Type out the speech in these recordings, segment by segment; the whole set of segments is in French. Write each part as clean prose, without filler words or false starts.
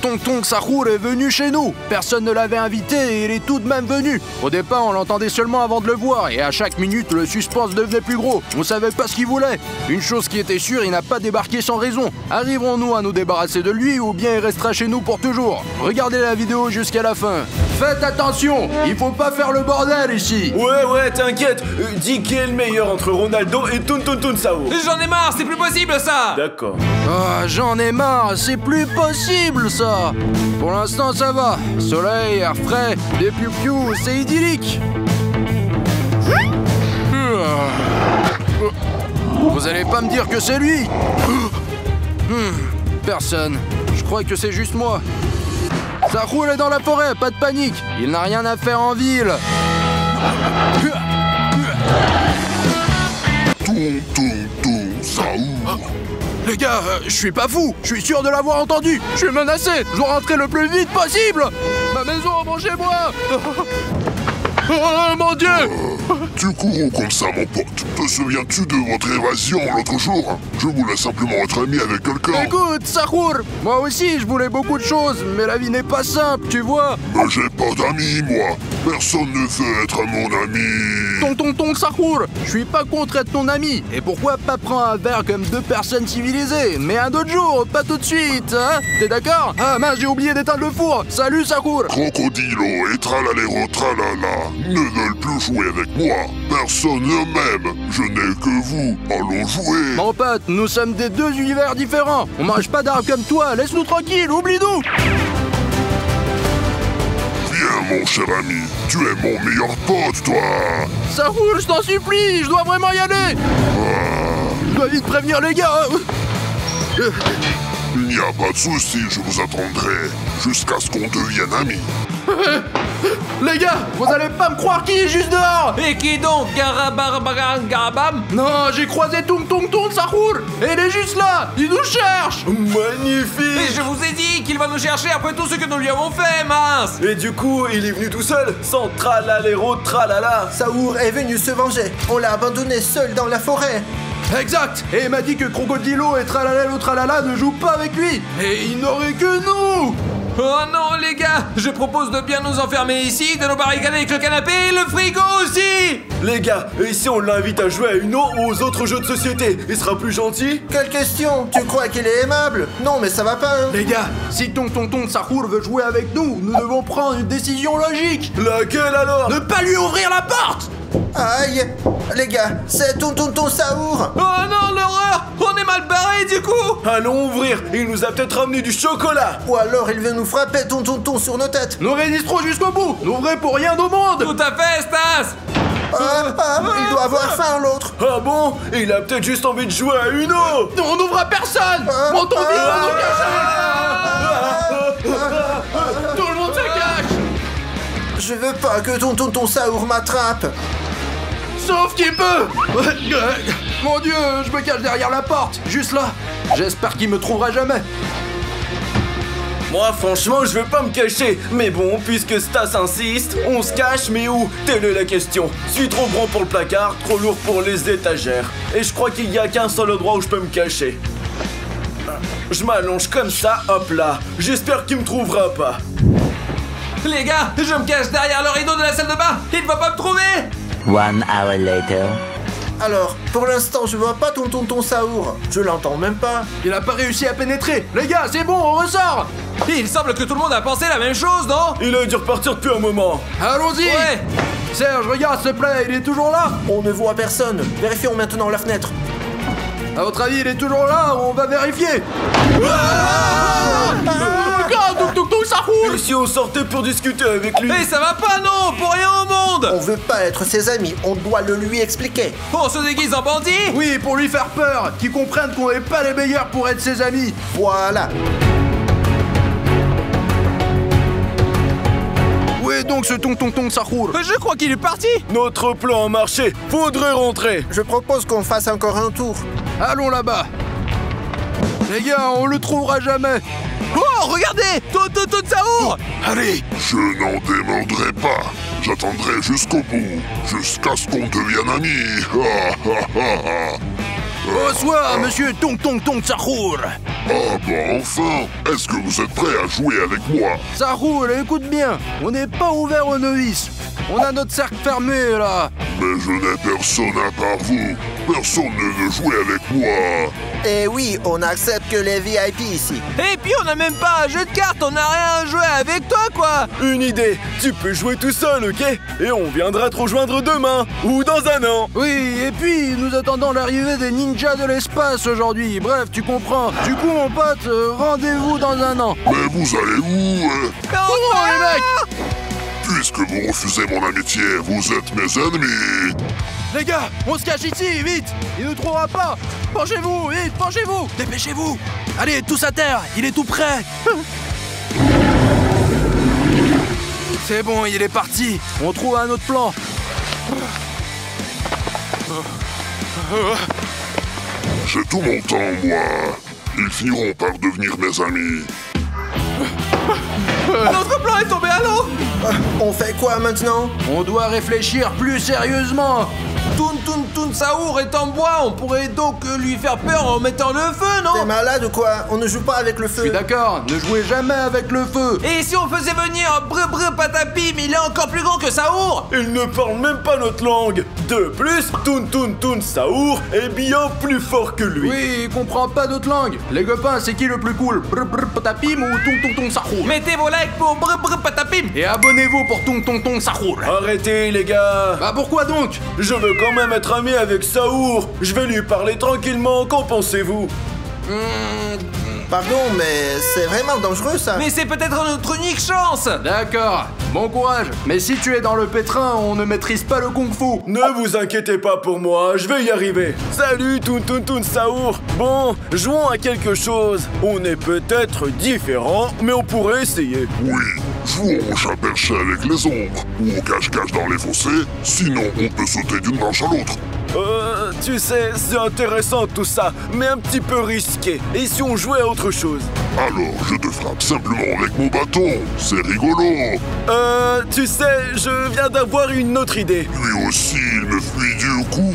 Tonton Sahur est venu chez nous. Personne ne l'avait invité et il est tout de même venu. Au départ, on l'entendait seulement avant de le voir et à chaque minute, le suspense devenait plus gros. On savait pas ce qu'il voulait. Une chose qui était sûre, il n'a pas débarqué sans raison. Arriverons-nous à nous débarrasser de lui ou bien il restera chez nous pour toujours? Regardez la vidéo jusqu'à la fin. Faites attention, il faut pas faire le bordel ici. Ouais, t'inquiète. Dis qui est le meilleur entre Ronaldo et Tonton Sahur. J'en ai marre, c'est plus possible ça. D'accord. Ah, j'en ai marre, c'est plus possible ça. Pour l'instant ça va. Soleil, air frais, des piou-piou, c'est idyllique. Vous allez pas me dire que c'est lui? Personne. Je crois que c'est juste moi. Sahur est dans la forêt, pas de panique. Il n'a rien à faire en ville. Tonton Sahur. Les gars, je suis pas fou. Je suis sûr de l'avoir entendu. Je suis menacé. Je dois rentrer le plus vite possible. Ma maison, mangez-moi. Oh mon Dieu! Tu cours comme ça, mon pote. Te souviens-tu de votre évasion l'autre jour? Je voulais simplement être ami avec quelqu'un. Écoute, Sahur, moi aussi je voulais beaucoup de choses, mais la vie n'est pas simple, tu vois. Mais j'ai pas d'amis, moi. Personne ne veut être mon ami. Tonton Sahur, je suis pas contre être ton ami. Et pourquoi pas prendre un verre comme deux personnes civilisées? Mais un autre jour, pas tout de suite, hein? T'es d'accord? Ah mince, j'ai oublié d'éteindre le four. Salut Sahur. Crocodilo et Tralalero Tralala ne veulent plus jouer avec moi. Personne ne m'aime. Je n'ai que vous. Allons jouer. Mon pote, nous sommes des deux univers différents. On mange pas d'arbres comme toi. Laisse-nous tranquille, oublie-nous. Viens, mon cher ami. Tu es mon meilleur pote, toi. Sahur, je t'en supplie, je dois vraiment y aller. Je dois vite prévenir les gars. Il n'y a pas de souci, je vous attendrai jusqu'à ce qu'on devienne amis. Les gars, vous allez pas me croire qui est juste dehors. Et qui donc? Garabam? Non, j'ai croisé Tonton Sahur et il est juste là. Il nous cherche. Magnifique. Mais je vous ai dit qu'il va nous chercher après tout ce que nous lui avons fait, mince. Et du coup, il est venu tout seul, sans Tralalero Tralala. Sahur est venu se venger. On l'a abandonné seul dans la forêt. Exact. Et il m'a dit que Crocodilo et Tralalelo Tralala ne jouent pas avec lui. Et il n'aurait que nous. Oh non les gars, je propose de bien nous enfermer ici, de nous barricader avec le canapé et le frigo aussi. Les gars, et si on l'invite à jouer à Uno ou aux autres jeux de société, il sera plus gentil? Quelle question? Tu crois qu'il est aimable? Non, mais ça va pas, hein. Les gars, si Tonton Sahur veut jouer avec nous, nous devons prendre une décision logique. Laquelle alors? Ne pas lui ouvrir la porte. Aïe. Les gars, c'est Tonton Sahur. Oh non, l'horreur. On est mal barré du coup. Allons ouvrir, il nous a peut-être ramené du chocolat. Ou alors il veut nous frapper Tonton sur nos têtes. Nous résisterons jusqu'au bout. N'ouvrez pour rien au monde. Tout à fait, Stas. Il doit avoir faim l'autre. Ah bon? Il a peut-être juste envie de jouer à Uno. On n'ouvre à personne. Montons vite dans nos cages. Tout le monde se cache. Je veux pas que Tonton Sahur m'attrape. Sauf qu'il peut. Mon Dieu, je me cache derrière la porte, juste là. J'espère qu'il me trouvera jamais. Moi franchement je vais pas me cacher. Mais bon, puisque Stas insiste, on se cache mais où? Telle est la question. Je suis trop grand pour le placard, trop lourd pour les étagères. Et je crois qu'il y a qu'un seul endroit où je peux me cacher. Je m'allonge comme ça, hop là. J'espère qu'il me trouvera pas. Les gars, je me cache derrière le rideau de la salle de bain. Il ne va pas me trouver. 1 hour later. Alors, pour l'instant, je vois pas Tonton Sahur. Je l'entends même pas. Il a pas réussi à pénétrer. Les gars, c'est bon, on ressort. Il semble que tout le monde a pensé la même chose, non? Il a dû repartir depuis un moment. Allons-y. Ouais. Serge, regarde, s'il te plaît, il est toujours là. On ne voit personne. Vérifions maintenant la fenêtre. À votre avis, il est toujours là? On va vérifier. Regarde, Tonton Sahur. Et si on sortait pour discuter avec lui? Mais ça va pas, non? Pour rien au monde. On veut pas être ses amis. On doit le lui expliquer. On se déguise en bandit? Oui, pour lui faire peur, qu'il comprenne qu'on n'est pas les meilleurs pour être ses amis. Voilà. Où est donc ce Tonton Sahur? Je crois qu'il est parti. Notre plan a marché. Faudrait rentrer. Je propose qu'on fasse encore un tour. Allons là-bas. Les gars, on le trouvera jamais. Oh, regardez! Tonton Sahur! Allez. Je n'en démordrai pas. J'attendrai jusqu'au bout, jusqu'à ce qu'on devienne amis. Bonsoir, monsieur Tong Tong Tong Sahur. Ah bah enfin! Est-ce que vous êtes prêts à jouer avec moi? Sahur, écoute bien, on n'est pas ouvert aux novices. On a notre cercle fermé, là. Mais je n'ai personne à part vous. Personne ne veut jouer avec moi. Et oui, on accepte que les VIP ici. Et puis on n'a même pas un jeu de cartes, on n'a rien à jouer avec toi quoi. Une idée, tu peux jouer tout seul, ok? Et on viendra te rejoindre demain, ou dans un an. Oui, et puis nous attendons l'arrivée des ninjas de l'espace aujourd'hui. Bref, tu comprends. Du coup, mon pote, rendez-vous dans un an. Mais vous allez où? Oh, les mecs! Puisque vous refusez mon amitié, vous êtes mes ennemis. Les gars, on se cache ici, vite! Il ne trouvera pas! Penchez-vous, vite, penchez-vous! Dépêchez-vous! Allez, tous à terre, il est tout prêt! C'est bon, il est parti! On trouve un autre plan! J'ai tout mon temps, moi. Ils finiront par devenir mes amis. Notre plan est tombé à l'eau. On fait quoi maintenant? On doit réfléchir plus sérieusement! Toun Sahur est en bois, on pourrait donc lui faire peur en mettant le feu, T'es non? malade ou quoi? On ne joue pas avec le Je suis feu. d'accord, ne jouez jamais avec le feu! Et si on faisait venir Brr Patapim, il est encore plus grand que Sahur? Il ne parle même pas notre langue. De plus, Toun Sahur est bien plus fort que lui. Oui, il comprend pas d'autre langue! Les copains, c'est qui le plus cool? Brr brr patapim ou Tong Tong Tong Sahur? Mettez vos likes pour Brr Patapim. Et abonnez-vous pour Tong Tong Tong Sahur! Arrêtez, les gars. Bah pourquoi donc? Je veux quand même être ami avec Sahur. Je vais lui parler tranquillement, qu'en pensez-vous? Pardon, mais c'est vraiment dangereux ça. Mais c'est peut-être notre unique chance. D'accord, bon courage. Mais si tu es dans le pétrin, on ne maîtrise pas le kung-fu. Ne vous inquiétez pas pour moi, je vais y arriver. Salut Toun Sahur. Bon, jouons à quelque chose. On est peut-être différents, mais on pourrait essayer. Oui, jouons au chat-perché avec les ombres, ou au cache-cache dans les fossés, sinon on peut sauter d'une branche à l'autre. Tu sais, c'est intéressant tout ça, mais un petit peu risqué. Et si on jouait à autre chose? Alors je te frappe simplement avec mon bâton, c'est rigolo. Tu sais, je viens d'avoir une autre idée. Lui aussi, il me fuit du cou.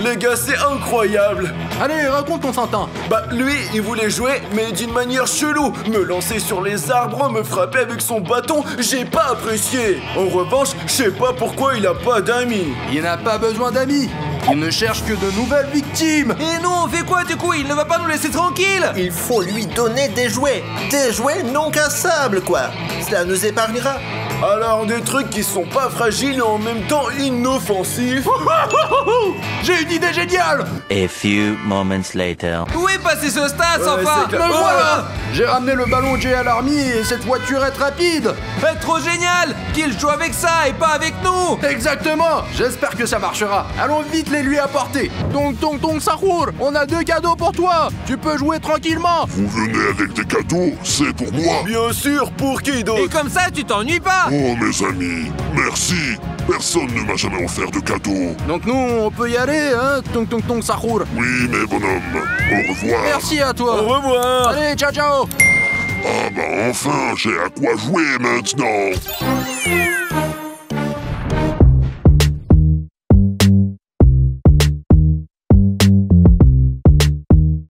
Les gars, c'est incroyable. Allez, raconte ton s'entend. Bah, lui, il voulait jouer, mais d'une manière chelou. Me lancer sur les arbres, me frapper avec son bâton, j'ai pas apprécié. En revanche, je sais pas pourquoi il a pas d'amis. Il n'a pas besoin d'amis. Il ne cherche que de nouvelles victimes. Et nous, on fait quoi du coup? Il ne va pas nous laisser tranquilles. Il faut lui donner des jouets. Des jouets non cassables, quoi. Cela nous épargnera. Alors, des trucs qui sont pas fragiles et en même temps inoffensifs. J'ai une idée géniale. A few moments later. Où est passé ce Stas enfin? c'est clair. Me voilà. J'ai ramené le ballon de JL Army et cette voiturette rapide. Trop génial. Qu'il joue avec ça et pas avec nous. Exactement. J'espère que ça marchera. Allons vite les lui apporter. Tong Tong Tong Sahur, on a 2 cadeaux pour toi. Tu peux jouer tranquillement. Vous venez avec des cadeaux, c'est pour moi. Bien sûr, pour qui Et d'autre? comme ça, tu t'ennuies pas. Oh mes amis, merci. Personne ne m'a jamais offert de cadeaux. Donc nous, on peut y aller, hein, Tong Tong Tong Sahur. Oui, mes bonhommes, au revoir. Merci à toi. Au revoir. Allez, ciao ciao. Ah bah enfin, j'ai à quoi jouer maintenant.